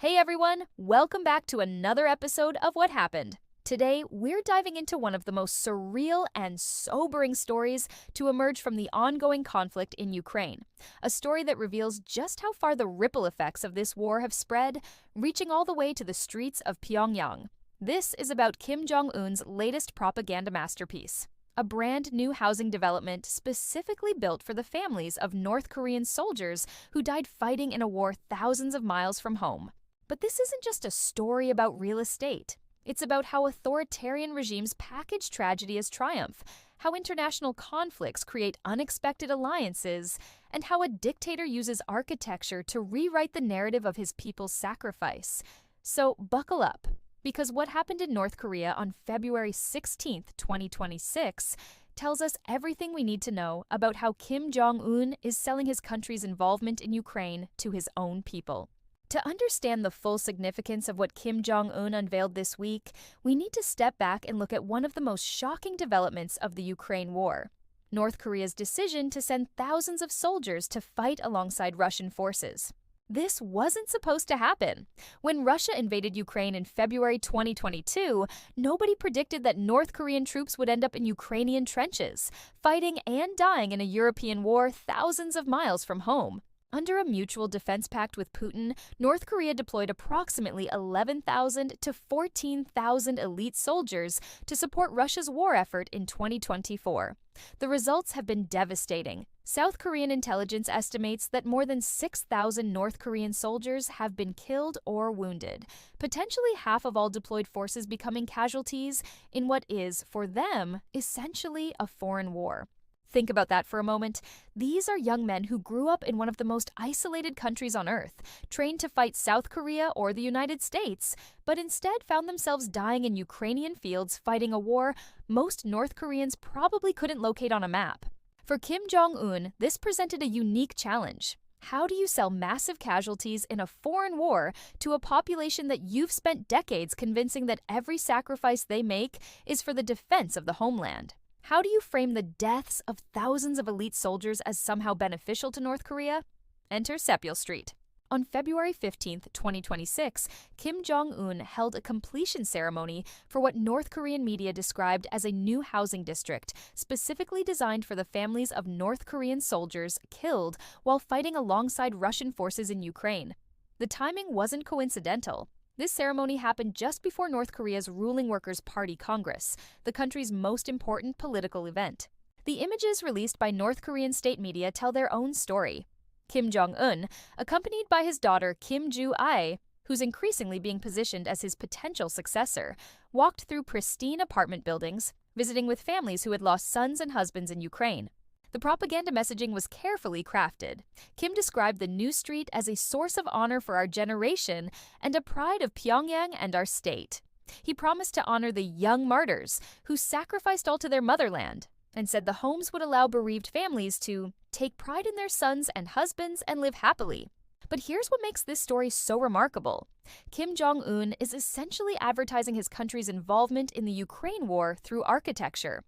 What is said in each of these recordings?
Hey everyone, welcome back to another episode of What Happened. Today, we're diving into one of the most surreal and sobering stories to emerge from the ongoing conflict in Ukraine. A story that reveals just how far the ripple effects of this war have spread, reaching all the way to the streets of Pyongyang. This is about Kim Jong Un's latest propaganda masterpiece. A brand new housing development specifically built for the families of North Korean soldiers who died fighting in a war thousands of miles from home. But this isn't just a story about real estate. It's about how authoritarian regimes package tragedy as triumph, how international conflicts create unexpected alliances, and how a dictator uses architecture to rewrite the narrative of his people's sacrifice. So buckle up, because what happened in North Korea on February 16, 2026, tells us everything we need to know about how Kim Jong Un is selling his country's involvement in Ukraine to his own people. To understand the full significance of what Kim Jong Un unveiled this week, we need to step back and look at one of the most shocking developments of the Ukraine war: North Korea's decision to send thousands of soldiers to fight alongside Russian forces. This wasn't supposed to happen. When Russia invaded Ukraine in February 2022, nobody predicted that North Korean troops would end up in Ukrainian trenches, fighting and dying in a European war thousands of miles from home. Under a mutual defense pact with Putin, North Korea deployed approximately 11,000 to 14,000 elite soldiers to support Russia's war effort in 2024. The results have been devastating. South Korean intelligence estimates that more than 6,000 North Korean soldiers have been killed or wounded, potentially half of all deployed forces becoming casualties in what is, for them, essentially a foreign war. Think about that for a moment. These are young men who grew up in one of the most isolated countries on Earth, trained to fight South Korea or the United States, but instead found themselves dying in Ukrainian fields fighting a war most North Koreans probably couldn't locate on a map. For Kim Jong Un, this presented a unique challenge. How do you sell massive casualties in a foreign war to a population that you've spent decades convincing that every sacrifice they make is for the defense of the homeland? How do you frame the deaths of thousands of elite soldiers as somehow beneficial to North Korea? Enter Saeppyol Street. On February 15, 2026, Kim Jong Un held a completion ceremony for what North Korean media described as a new housing district, specifically designed for the families of North Korean soldiers killed while fighting alongside Russian forces in Ukraine. The timing wasn't coincidental. This ceremony happened just before North Korea's ruling Workers' Party Congress, the country's most important political event. The images released by North Korean state media tell their own story. Kim Jong Un, accompanied by his daughter Kim Joo-ae, who's increasingly being positioned as his potential successor, walked through pristine apartment buildings, visiting with families who had lost sons and husbands in Ukraine. The propaganda messaging was carefully crafted. Kim described the new street as a source of honor for our generation and a pride of Pyongyang and our state. He promised to honor the young martyrs who sacrificed all to their motherland, and said the homes would allow bereaved families to take pride in their sons and husbands and live happily. But here's what makes this story so remarkable. Kim Jong Un is essentially advertising his country's involvement in the Ukraine war through architecture.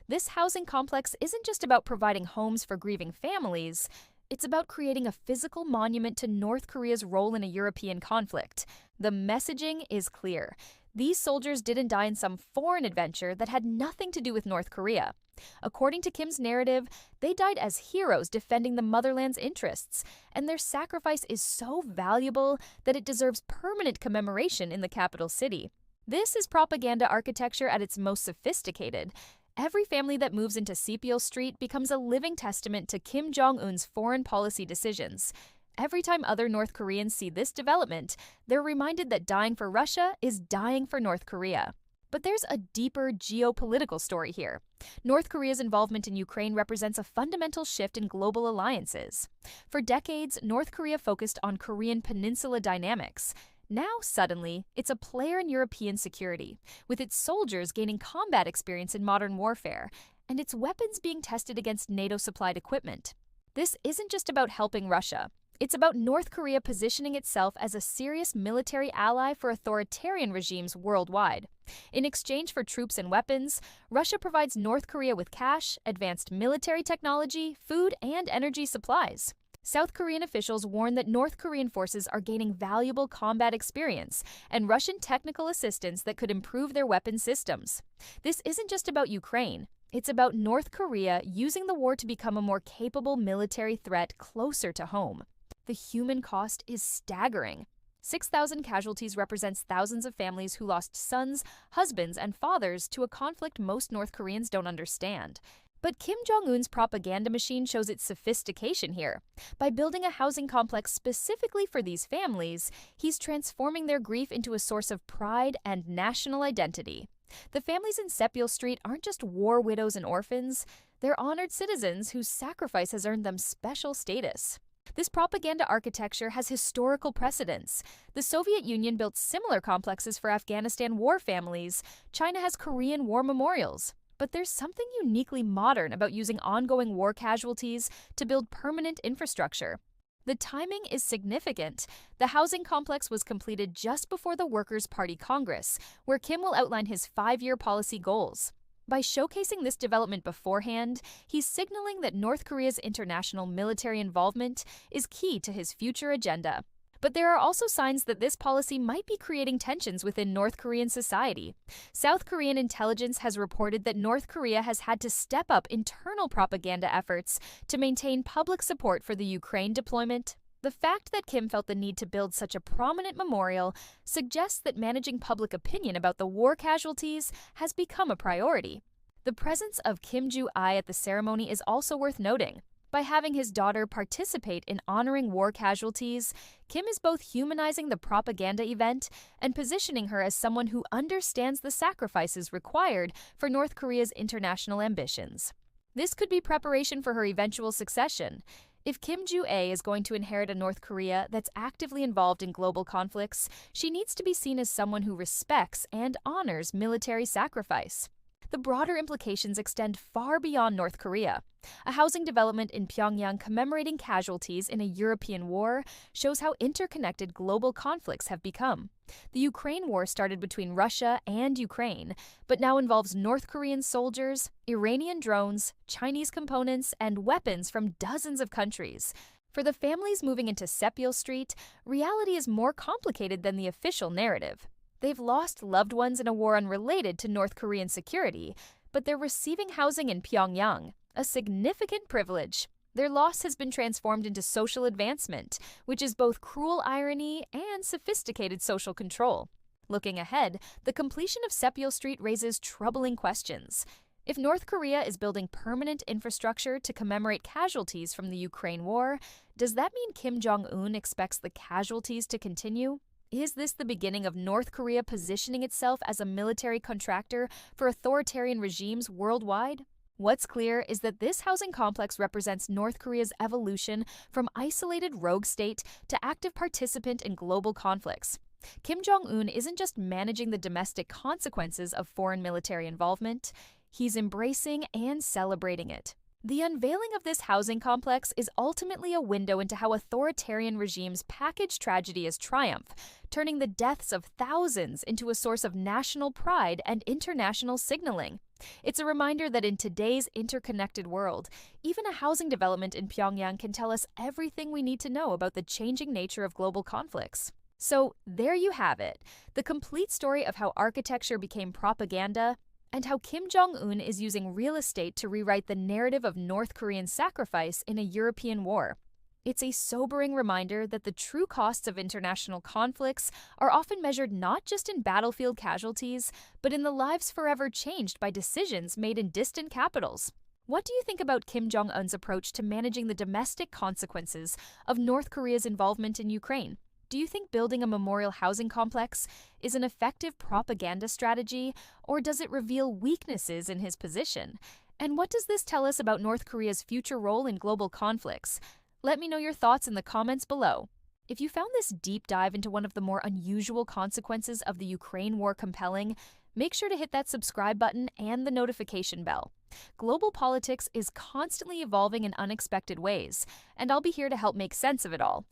This housing complex isn't just about providing homes for grieving families. It's about creating a physical monument to North Korea's role in a European conflict. The messaging is clear. These soldiers didn't die in some foreign adventure that had nothing to do with North Korea. According to Kim's narrative, they died as heroes defending the motherland's interests, and their sacrifice is so valuable that it deserves permanent commemoration in the capital city. This is propaganda architecture at its most sophisticated. Every family that moves into Saeppyol Street becomes a living testament to Kim Jong Un's foreign policy decisions. Every time other North Koreans see this development, they're reminded that dying for Russia is dying for North Korea. But there's a deeper geopolitical story here. North Korea's involvement in Ukraine represents a fundamental shift in global alliances. For decades, North Korea focused on Korean peninsula dynamics. Now, suddenly, it's a player in European security, with its soldiers gaining combat experience in modern warfare, and its weapons being tested against NATO-supplied equipment. This isn't just about helping Russia. It's about North Korea positioning itself as a serious military ally for authoritarian regimes worldwide. In exchange for troops and weapons, Russia provides North Korea with cash, advanced military technology, food, and energy supplies. South Korean officials warn that North Korean forces are gaining valuable combat experience and Russian technical assistance that could improve their weapon systems. This isn't just about Ukraine. It's about North Korea using the war to become a more capable military threat closer to home. The human cost is staggering. 6,000 casualties represents thousands of families who lost sons, husbands, and fathers to a conflict most North Koreans don't understand. But Kim Jong Un's propaganda machine shows its sophistication here. By building a housing complex specifically for these families, he's transforming their grief into a source of pride and national identity. The families in Saeppyol Street aren't just war widows and orphans, they're honored citizens whose sacrifice has earned them special status. This propaganda architecture has historical precedents. The Soviet Union built similar complexes for Afghanistan war families. China has Korean War memorials. But there's something uniquely modern about using ongoing war casualties to build permanent infrastructure. The timing is significant. The housing complex was completed just before the Workers' Party Congress, where Kim will outline his 5-year policy goals. By showcasing this development beforehand, he's signaling that North Korea's international military involvement is key to his future agenda. But there are also signs that this policy might be creating tensions within North Korean society. South Korean intelligence has reported that North Korea has had to step up internal propaganda efforts to maintain public support for the Ukraine deployment. The fact that Kim felt the need to build such a prominent memorial suggests that managing public opinion about the war casualties has become a priority. The presence of Kim Jong Un at the ceremony is also worth noting. By having his daughter participate in honoring war casualties, Kim is both humanizing the propaganda event and positioning her as someone who understands the sacrifices required for North Korea's international ambitions. This could be preparation for her eventual succession. If Kim Jong Un is going to inherit a North Korea that's actively involved in global conflicts, she needs to be seen as someone who respects and honors military sacrifice. The broader implications extend far beyond North Korea. A housing development in Pyongyang commemorating casualties in a European war shows how interconnected global conflicts have become. The Ukraine war started between Russia and Ukraine, but now involves North Korean soldiers, Iranian drones, Chinese components, and weapons from dozens of countries. For the families moving into Saeppyol Street, reality is more complicated than the official narrative. They've lost loved ones in a war unrelated to North Korean security, but they're receiving housing in Pyongyang, a significant privilege. Their loss has been transformed into social advancement, which is both cruel irony and sophisticated social control. Looking ahead, the completion of Saeppyol Street raises troubling questions. If North Korea is building permanent infrastructure to commemorate casualties from the Ukraine war, does that mean Kim Jong Un expects the casualties to continue? Is this the beginning of North Korea positioning itself as a military contractor for authoritarian regimes worldwide? What's clear is that this housing complex represents North Korea's evolution from isolated rogue state to active participant in global conflicts. Kim Jong Un isn't just managing the domestic consequences of foreign military involvement, he's embracing and celebrating it. The unveiling of this housing complex is ultimately a window into how authoritarian regimes package tragedy as triumph, turning the deaths of thousands into a source of national pride and international signaling. It's a reminder that in today's interconnected world, even a housing development in Pyongyang can tell us everything we need to know about the changing nature of global conflicts. So there you have it, the complete story of how architecture became propaganda, and how Kim Jong Un is using real estate to rewrite the narrative of North Korean sacrifice in a European war. It's a sobering reminder that the true costs of international conflicts are often measured not just in battlefield casualties, but in the lives forever changed by decisions made in distant capitals. What do you think about Kim Jong Un's approach to managing the domestic consequences of North Korea's involvement in Ukraine? Do you think building a memorial housing complex is an effective propaganda strategy, or does it reveal weaknesses in his position? And what does this tell us about North Korea's future role in global conflicts? Let me know your thoughts in the comments below. If you found this deep dive into one of the more unusual consequences of the Ukraine war compelling, make sure to hit that subscribe button and the notification bell. Global politics is constantly evolving in unexpected ways, and I'll be here to help make sense of it all.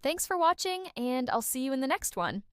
Thanks for watching, and I'll see you in the next one.